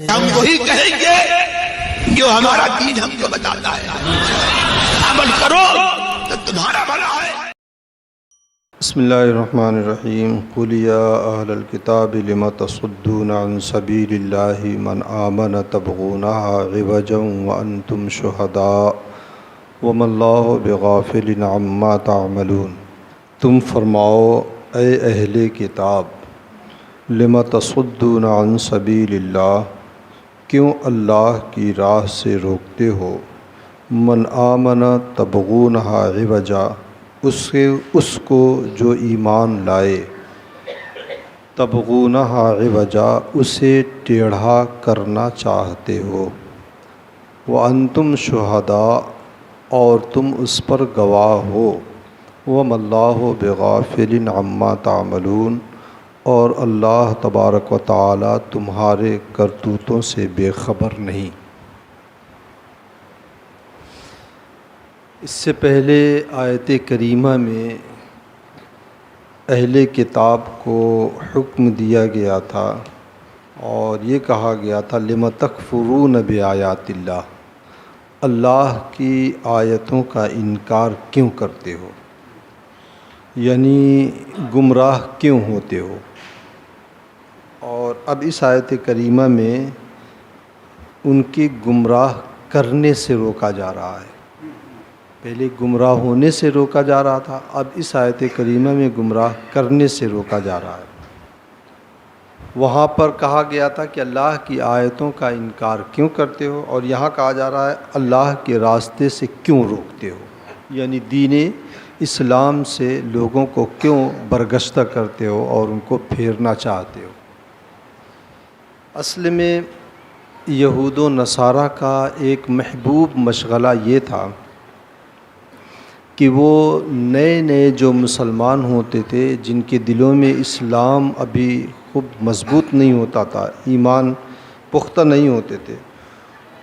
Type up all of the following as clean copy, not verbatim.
ہم وہی کہیں گے جو ہمارا دین ہم کو بتاتا ہے، عمل کرو تو تمہارا بھلا ہے۔ بسم اللہ الرحمن الرحیم۔ قل یا اہل الکتاب لم تصدون عن سبیل اللہ من آمن تبغونها عوجا وانتم شہداء وما اللہ بغافل عما تعملون۔ تم فرماؤ اے اہل کتاب، لم تصدون عن سبیل اللہ، کیوں اللہ کی راہ سے روکتے ہو، من آمن تبغونها عوجا، اس کو جو ایمان لائے، تبغونہا عوجا، اسے ٹیڑھا کرنا چاہتے ہو، وانتم شہداء، اور تم اس پر گواہ ہو، وما اللہ بغافل عما تعملون، اور اللہ تبارک و تعالی تمہارے کرتوتوں سے بے خبر نہیں۔ اس سے پہلے آیت کریمہ میں اہل کتاب کو حکم دیا گیا تھا اور یہ کہا گیا تھا لم تکفرون بآیات اللہ، اللہ کی آیتوں کا انکار کیوں کرتے ہو، یعنی گمراہ کیوں ہوتے ہو۔ اور اب اس آیت کریمہ میں ان کی گمراہ کرنے سے روکا جا رہا ہے۔ پہلے گمراہ ہونے سے روکا جا رہا تھا، اب اس آیت کریمہ میں گمراہ کرنے سے روکا جا رہا ہے۔ وہاں پر کہا گیا تھا کہ اللہ کی آیتوں کا انکار کیوں کرتے ہو، اور یہاں کہا جا رہا ہے اللہ کے راستے سے کیوں روکتے ہو، یعنی دین اسلام سے لوگوں کو کیوں برگشتہ کرتے ہو اور ان کو پھیرنا چاہتے ہو۔ اصل میں یہود و نصارہ کا ایک محبوب مشغلہ یہ تھا کہ وہ نئے نئے جو مسلمان ہوتے تھے، جن کے دلوں میں اسلام ابھی خوب مضبوط نہیں ہوتا تھا، ایمان پختہ نہیں ہوتے تھے،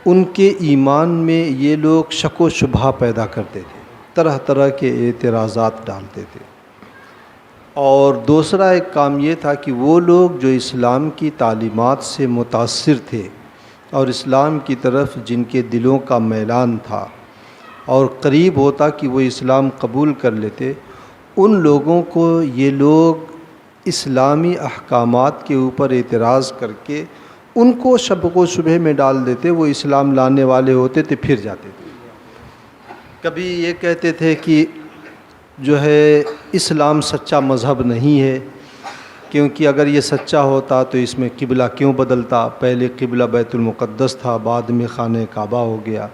ان کے ایمان میں یہ لوگ شک و شبہ پیدا کرتے تھے، طرح طرح کے اعتراضات ڈالتے تھے۔ اور دوسرا ایک کام یہ تھا کہ وہ لوگ جو اسلام کی تعلیمات سے متاثر تھے اور اسلام کی طرف جن کے دلوں کا میلان تھا اور قریب ہوتا کہ وہ اسلام قبول کر لیتے، ان لوگوں کو یہ لوگ اسلامی احکامات کے اوپر اعتراض کر کے ان کو شک و شبہ میں ڈال دیتے۔ وہ اسلام لانے والے ہوتے تھے، پھر جاتے تھے۔ کبھی یہ کہتے تھے کہ جو ہے اسلام سچا مذہب نہیں ہے، کیونکہ اگر یہ سچا ہوتا تو اس میں قبلہ کیوں بدلتا، پہلے قبلہ بیت المقدس تھا، بعد میں خانہ کعبہ ہو گیا۔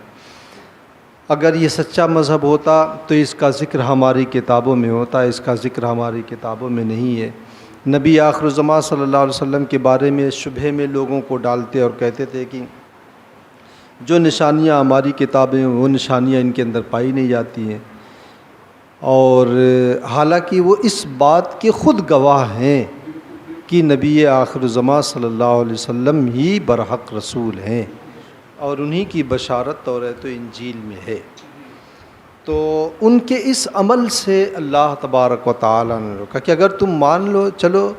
اگر یہ سچا مذہب ہوتا تو اس کا ذکر ہماری کتابوں میں ہوتا، اس کا ذکر ہماری کتابوں میں نہیں ہے۔ نبی آخر الزماں صلی اللہ علیہ وسلم کے بارے میں شبہ میں لوگوں کو ڈالتے اور کہتے تھے کہ جو نشانیاں ہماری کتابیں وہ نشانیاں ان کے اندر پائی نہیں جاتی ہیں، اور حالانکہ وہ اس بات کے خود گواہ ہیں کہ نبی آخر الزماں صلی اللہ علیہ وسلم ہی برحق رسول ہیں، اور انہی کی بشارت توریت و انجیل میں ہے۔ تو ان کے اس عمل سے اللہ تبارک و تعالیٰ نے روکا کہ اگر تم مان لو، چلو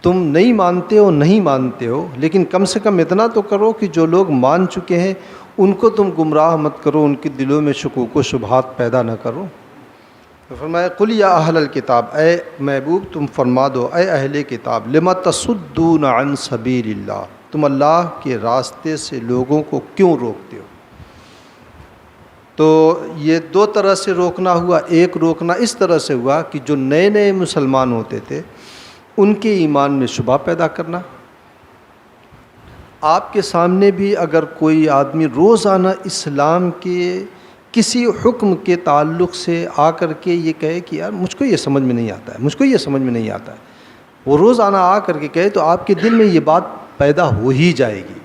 تم نہیں مانتے ہو، لیکن کم سے کم اتنا تو کرو کہ جو لوگ مان چکے ہیں ان کو تم گمراہ مت کرو، ان کے دلوں میں شکوک و شبہات پیدا نہ کرو۔ تو فرمایا قل یا اہل الکتاب، اے محبوب تم فرما دو اے اہل کتاب، لم تصدون عن سبیل اللہ، تم اللہ کے راستے سے لوگوں کو کیوں روکتے ہو۔ تو یہ دو طرح سے روکنا ہوا۔ ایک روکنا اس طرح سے ہوا کہ جو نئے نئے مسلمان ہوتے تھے ان کے ایمان میں شبہ پیدا کرنا۔ آپ کے سامنے بھی اگر کوئی آدمی روزانہ اسلام کے کسی حکم کے تعلق سے آ کر کے یہ کہے کہ یار مجھ کو یہ سمجھ میں نہیں آتا ہے، مجھ کو یہ سمجھ میں نہیں آتا ہے، وہ روزانہ آ کر کے کہے تو آپ کے دل میں یہ بات پیدا ہو ہی جائے گی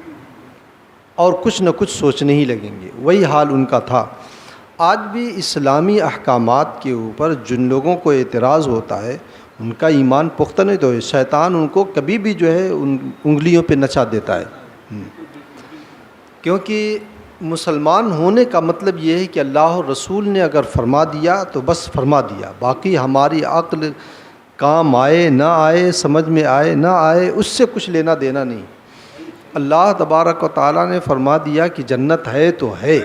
اور کچھ نہ کچھ سوچنے ہی لگیں گے۔ وہی حال ان کا تھا۔ آج بھی اسلامی احکامات کے اوپر جن لوگوں کو اعتراض ہوتا ہے ان کا ایمان پختہ نہیں تو ہے، شیطان ان کو کبھی بھی جو ہے ان انگلیوں پہ نچا دیتا ہے، کیونکہ مسلمان ہونے کا مطلب یہ ہے کہ اللہ اور رسول نے اگر فرما دیا تو بس فرما دیا، باقی ہماری عقل کام آئے نہ آئے، سمجھ میں آئے نہ آئے، اس سے کچھ لینا دینا نہیں۔ اللہ تبارک و تعالیٰ نے فرما دیا کہ جنت ہے تو ہے،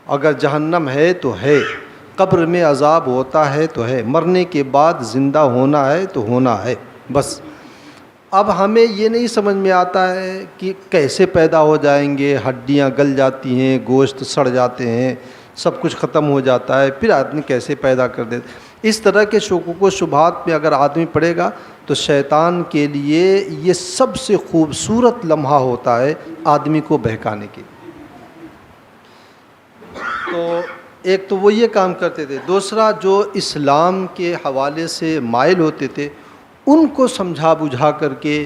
اگر جہنم ہے تو ہے، قبر میں عذاب ہوتا ہے تو ہے، مرنے کے بعد زندہ ہونا ہے تو ہونا ہے، بس۔ اب ہمیں یہ نہیں سمجھ میں آتا ہے کہ کیسے پیدا ہو جائیں گے، ہڈیاں گل جاتی ہیں، گوشت سڑ جاتے ہیں، سب کچھ ختم ہو جاتا ہے، پھر آدمی کیسے پیدا کر دیتا۔ اس طرح کے شکوک و شبہات میں اگر آدمی پڑے گا تو شیطان کے لیے یہ سب سے خوبصورت لمحہ ہوتا ہے آدمی کو بہکانے کے۔ تو ایک تو وہ یہ کام کرتے تھے، دوسرا جو اسلام کے حوالے سے مائل ہوتے تھے ان کو سمجھا بجھا کر کے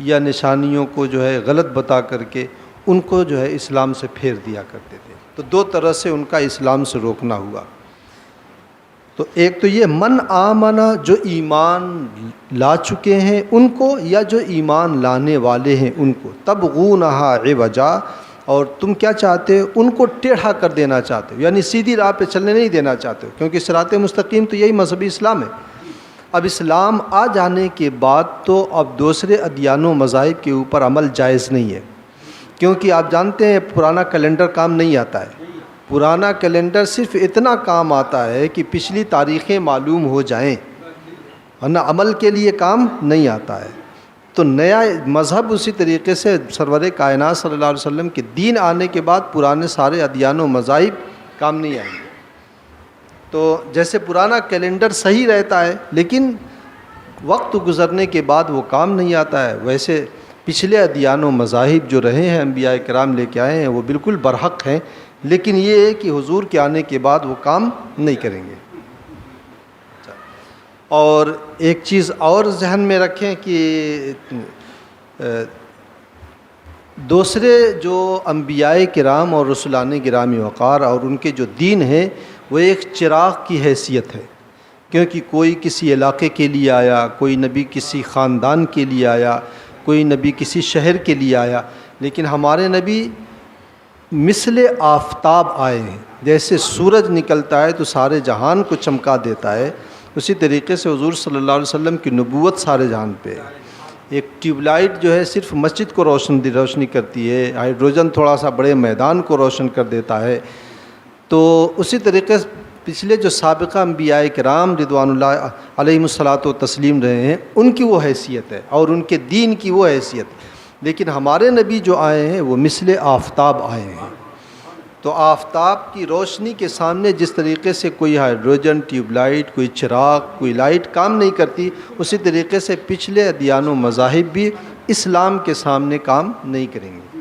یا نشانیوں کو جو ہے غلط بتا کر کے ان کو جو ہے اسلام سے پھیر دیا کرتے تھے۔ تو دو طرح سے ان کا اسلام سے روکنا ہوا۔ تو ایک تو یہ من آمنا، جو ایمان لا چکے ہیں ان کو، یا جو ایمان لانے والے ہیں ان کو، تبغونہا عوجا، اور تم کیا چاہتے ہو، ان کو ٹیڑھا کر دینا چاہتے ہو، یعنی سیدھی راہ پہ چلنے نہیں دینا چاہتے ہو، کیونکہ صراط مستقیم تو یہی مذہبی اسلام ہے۔ اب اسلام آ جانے کے بعد تو اب دوسرے ادیان و مذاہب کے اوپر عمل جائز نہیں ہے، کیونکہ آپ جانتے ہیں پرانا کیلنڈر کام نہیں آتا ہے۔ پرانا کیلنڈر صرف اتنا کام آتا ہے کہ پچھلی تاریخیں معلوم ہو جائیں، ورنہ عمل کے لیے کام نہیں آتا ہے۔ تو نیا مذہب اسی طریقے سے سرور کائنات صلی اللہ علیہ وسلم کے دین آنے کے بعد پرانے سارے ادیان و مذاہب کام نہیں آئیں گے۔ تو جیسے پرانا کیلنڈر صحیح رہتا ہے لیکن وقت گزرنے کے بعد وہ کام نہیں آتا ہے، ویسے پچھلے ادیان و مذاہب جو رہے ہیں انبیاء کرام لے کے آئے ہیں وہ بالکل برحق ہیں، لیکن یہ ہے کہ حضور کے آنے کے بعد وہ کام نہیں کریں گے۔ اور ایک چیز اور ذہن میں رکھیں کہ دوسرے جو انبیاء کرام اور رسولان گرامی وقار اور ان کے جو دین ہیں وہ ایک چراغ کی حیثیت ہے، کیونکہ کوئی کسی علاقے کے لیے آیا، کوئی نبی کسی خاندان کے لیے آیا، کوئی نبی کسی شہر کے لیے آیا، لیکن ہمارے نبی مثل آفتاب آئے ہیں۔ جیسے سورج نکلتا ہے تو سارے جہان کو چمکا دیتا ہے، اسی طریقے سے حضور صلی اللہ علیہ وسلم کی نبوت سارے جہان پہ ہے۔ ایک ٹیوب لائٹ جو ہے صرف مسجد کو روشنی کرتی ہے، ہائیڈروجن تھوڑا سا بڑے میدان کو روشن کر دیتا ہے۔ تو اسی طریقے سے پچھلے جو سابقہ انبیاء کرام رضوان اللہ علیہم الصلاۃ و تسلیم رہے ہیں ان کی وہ حیثیت ہے اور ان کے دین کی وہ حیثیت، لیکن ہمارے نبی جو آئے ہیں وہ مثل آفتاب آئے ہیں۔ تو آفتاب کی روشنی کے سامنے جس طریقے سے کوئی ہائیڈروجن، ٹیوب لائٹ، کوئی چراغ، کوئی لائٹ کام نہیں کرتی، اسی طریقے سے پچھلے ادیان و مذاہب بھی اسلام کے سامنے کام نہیں کریں گے۔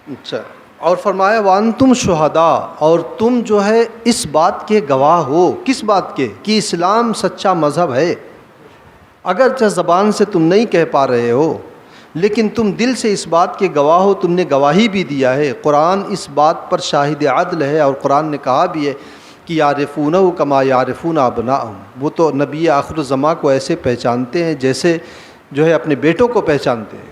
اچھا، اور فرمایا وَأَنْتُمْ شُهَدَاء، اور تم جو ہے اس بات کے گواہ ہو۔ کس بات کے؟ کہ اسلام سچا مذہب ہے۔ اگرچہ زبان سے تم نہیں کہہ پا رہے ہو لیکن تم دل سے اس بات کے گواہ ہو، تم نے گواہی بھی دیا ہے۔ قرآن اس بات پر شاہد عدل ہے، اور قرآن نے کہا بھی ہے کہ یعرفونہ کما یعرفون ابناءہم، وہ تو نبی آخر الزماں کو ایسے پہچانتے ہیں جیسے جو ہے اپنے بیٹوں کو پہچانتے ہیں۔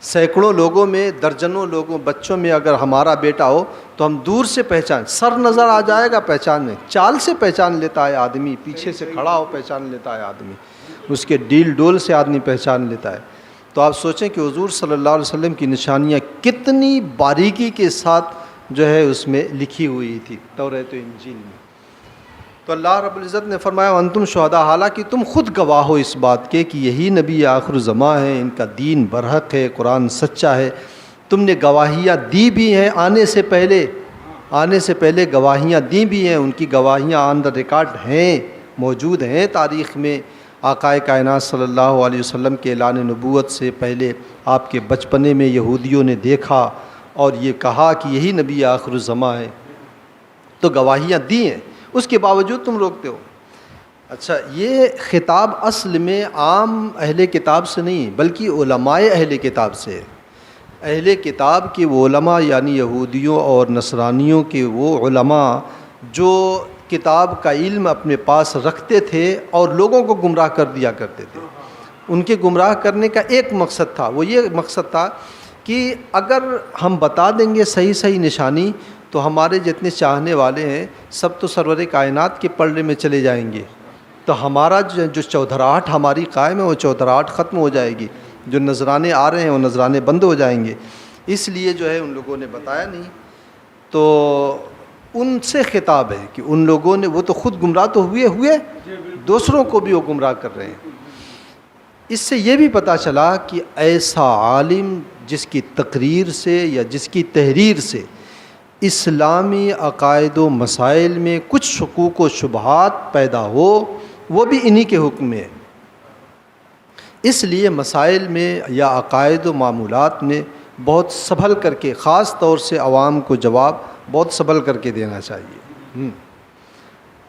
سینکڑوں لوگوں میں، درجنوں لوگوں بچوں میں اگر ہمارا بیٹا ہو تو ہم دور سے پہچان، سر نظر آ جائے گا پہچاننے، چال سے پہچان لیتا ہے آدمی، پیچھے سے کھڑا ہو پہچان لیتا ہے آدمی، اس کے ڈیل ڈول سے آدمی پہچان لیتا ہے۔ تو آپ سوچیں کہ حضور صلی اللہ علیہ وسلم کی نشانیاں کتنی باریکی کے ساتھ جو ہے اس میں لکھی ہوئی تھی توریت و انجیل میں۔ تو اللہ رب العزت نے فرمایا وَأَنْتُمْ شُهَدَاء، حالانکہ تم خود گواہ ہو اس بات کے کہ یہی نبی آخر الزماں ہیں، ان کا دین برحق ہے، قرآن سچا ہے۔ تم نے گواہیاں دی بھی ہیں آنے سے پہلے گواہیاں دی بھی ہیں، ان کی گواہیاں آن دا ریکارڈ ہیں، موجود ہیں تاریخ میں۔ آقا کائنات صلی اللہ علیہ وسلم کے اعلان نبوت سے پہلے آپ کے بچپنے میں یہودیوں نے دیکھا اور یہ کہا کہ یہی نبی آخر الزماں ہے، تو گواہیاں دی ہیں، اس کے باوجود تم روکتے ہو۔ اچھا، یہ خطاب اصل میں عام اہل کتاب سے نہیں بلکہ علماء اہل کتاب سے۔ اہل کتاب کے وہ علماء یعنی یہودیوں اور نصرانیوں کے وہ علماء جو کتاب کا علم اپنے پاس رکھتے تھے اور لوگوں کو گمراہ کر دیا کرتے تھے۔ ان کے گمراہ کرنے کا ایک مقصد تھا، وہ یہ مقصد تھا کہ اگر ہم بتا دیں گے صحیح نشانی تو ہمارے جتنے چاہنے والے ہیں سب تو سرور کائنات کے پلڑے میں چلے جائیں گے، تو ہمارا جو چودھراہٹ ہماری قائم ہے وہ چودھراہٹ ختم ہو جائے گی، جو نذرانے آ رہے ہیں وہ نذرانے بند ہو جائیں گے. اس لیے جو ہے ان لوگوں نے بتایا نہیں. تو ان سے خطاب ہے کہ ان لوگوں نے، وہ تو خود گمراہ تو ہوئے دوسروں کو بھی وہ گمراہ کر رہے ہیں. اس سے یہ بھی پتہ چلا کہ ایسا عالم جس کی تقریر سے یا جس کی تحریر سے اسلامی عقائد و مسائل میں کچھ شکوک و شبہات پیدا ہو، وہ بھی انہی کے حکم میں ہے. اس لیے مسائل میں یا عقائد و معمولات میں بہت سنبھل کر کے، خاص طور سے عوام کو جواب بہت سنبھل کر کے دینا چاہیے.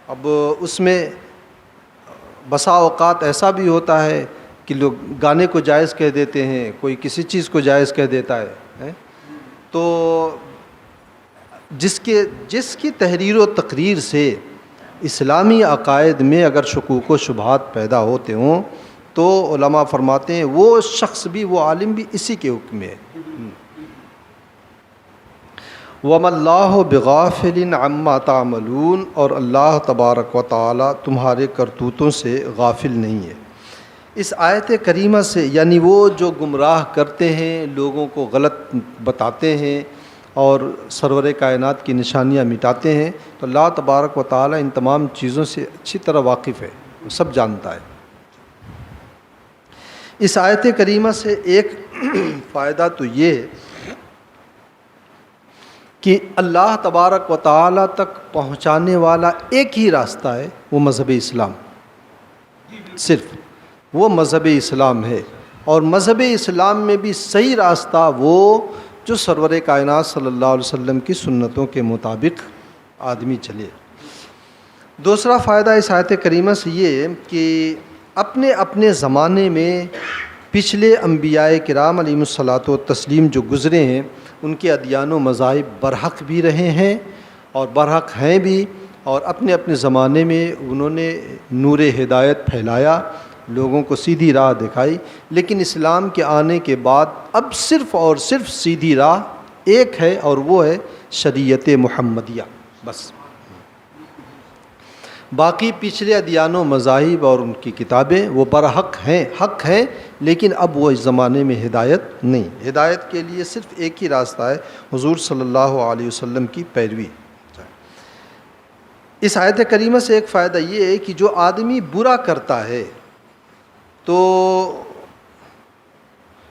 اب اس میں بسا اوقات ایسا بھی ہوتا ہے کہ لوگ گانے کو جائز کہہ دیتے ہیں، کوئی کسی چیز کو جائز کہہ دیتا ہے. تو جس کی تحریر و تقریر سے اسلامی عقائد میں اگر شکوک و شبہات پیدا ہوتے ہوں تو علماء فرماتے ہیں وہ شخص بھی، وہ عالم بھی اسی کے حکم میں ہے. وَمَا اللَّهُ بِغَافِلٍ عَمَّا تَعْمَلُونَ، اور اللہ تبارک و تعالی تمہارے کرتوتوں سے غافل نہیں ہے. اس آیت کریمہ سے یعنی وہ جو گمراہ کرتے ہیں، لوگوں کو غلط بتاتے ہیں اور سرور کائنات کی نشانیاں مٹاتے ہیں، تو اللہ تبارک و تعالی ان تمام چیزوں سے اچھی طرح واقف ہے، وہ سب جانتا ہے. اس آیت کریمہ سے ایک فائدہ تو یہ ہے کہ اللہ تبارک و تعالی تک پہنچانے والا ایک ہی راستہ ہے، وہ مذہب اسلام. صرف وہ مذہب اسلام ہے، اور مذہب اسلام میں بھی صحیح راستہ وہ جو سرور کائنات صلی اللہ علیہ وسلم کی سنتوں کے مطابق آدمی چلے. دوسرا فائدہ اس آیت کریمہ سے یہ کہ اپنے اپنے زمانے میں پچھلے انبیاء کرام علیہم الصلاۃ والتسلیم جو گزرے ہیں، ان کے ادیان و مذاہب برحق بھی رہے ہیں اور برحق ہیں بھی، اور اپنے اپنے زمانے میں انہوں نے نور ہدایت پھیلایا، لوگوں کو سیدھی راہ دکھائی. لیکن اسلام کے آنے کے بعد اب صرف اور صرف سیدھی راہ ایک ہے، اور وہ ہے شریعت محمدیہ بس. باقی پچھلے ادیان و مذاہب اور ان کی کتابیں وہ برحق ہیں، حق ہیں، لیکن اب وہ اس زمانے میں ہدایت نہیں. ہدایت کے لیے صرف ایک ہی راستہ ہے، حضور صلی اللہ علیہ وسلم کی پیروی. اس آیت کریمہ سے ایک فائدہ یہ ہے کہ جو آدمی برا کرتا ہے، تو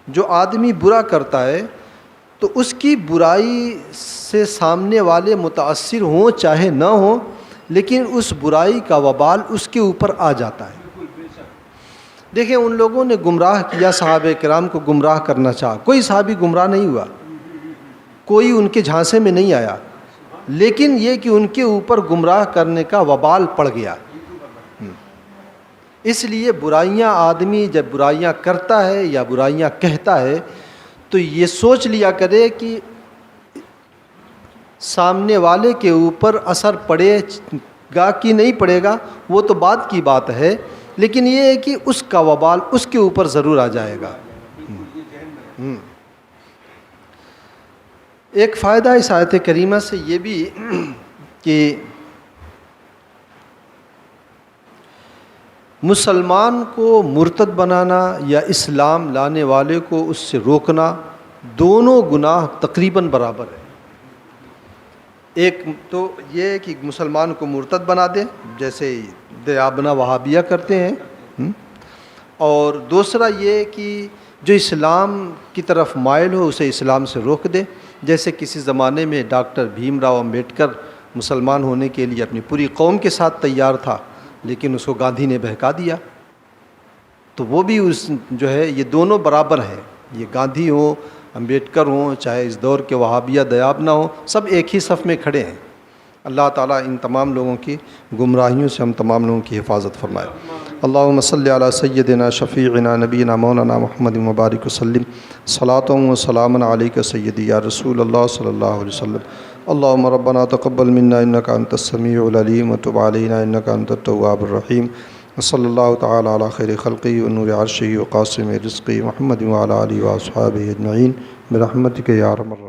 جو آدمی برا کرتا ہے تو اس کی برائی سے سامنے والے متاثر ہوں چاہے نہ ہوں، لیکن اس برائی کا وبال اس کے اوپر آ جاتا ہے. دیکھیں ان لوگوں نے گمراہ کیا، صحابہ کرام کو گمراہ کرنا چاہا، کوئی صحابی گمراہ نہیں ہوا، کوئی ان کے جھانسے میں نہیں آیا، لیکن یہ کہ ان کے اوپر گمراہ کرنے کا وبال پڑ گیا. اس لیے برائیاں، آدمی جب برائیاں کرتا ہے یا برائیاں کہتا ہے تو یہ سوچ لیا کرے کہ سامنے والے کے اوپر اثر پڑے گا کہ نہیں پڑے گا وہ تو بعد کی بات ہے، لیکن یہ ہے کہ اس کا وبال اس کے اوپر ضرور آ جائے گا. ایک فائدہ اس آیت کریمہ سے یہ بھی کہ مسلمان کو مرتد بنانا یا اسلام لانے والے کو اس سے روکنا، دونوں گناہ تقریباً برابر ہے. ایک تو یہ ہے کہ مسلمان کو مرتد بنا دے جیسے دیابنا وہابیہ کرتے ہیں، اور دوسرا یہ کہ جو اسلام کی طرف مائل ہو اسے اسلام سے روک دے. جیسے کسی زمانے میں ڈاکٹر بھیم راؤ امبیڈکر مسلمان ہونے کے لیے اپنی پوری قوم کے ساتھ تیار تھا، لیکن اس کو گاندھی نے بہکا دیا. تو وہ بھی اس جو ہے یہ دونوں برابر ہیں، یہ گاندھی ہوں، امبیڈکر ہوں، چاہے اس دور کے وہابیہ دیابنا ہوں، سب ایک ہی صف میں کھڑے ہیں. اللہ تعالیٰ ان تمام لوگوں کی گمراہیوں سے ہم تمام لوگوں کی حفاظت فرمائے. اللہم صلی علی سیدنا شفیعنا نبینا مولانا محمد مبارک وسلم. صلاۃ و سلام علیک سیدی یا رسول اللہ صلی اللہ علیہ وسلم. اللہم ربنا تقبل منا انک انت السمیع العلیم وتب علینا انک انت التواب الرحیم. وصلی اللہ تعالی علی خیر خلقی و نور عرشی و قاسم رزقی محمد وعلی آلہ و اصحابہ اجمعین برحمتک یا ارحم الراحمین.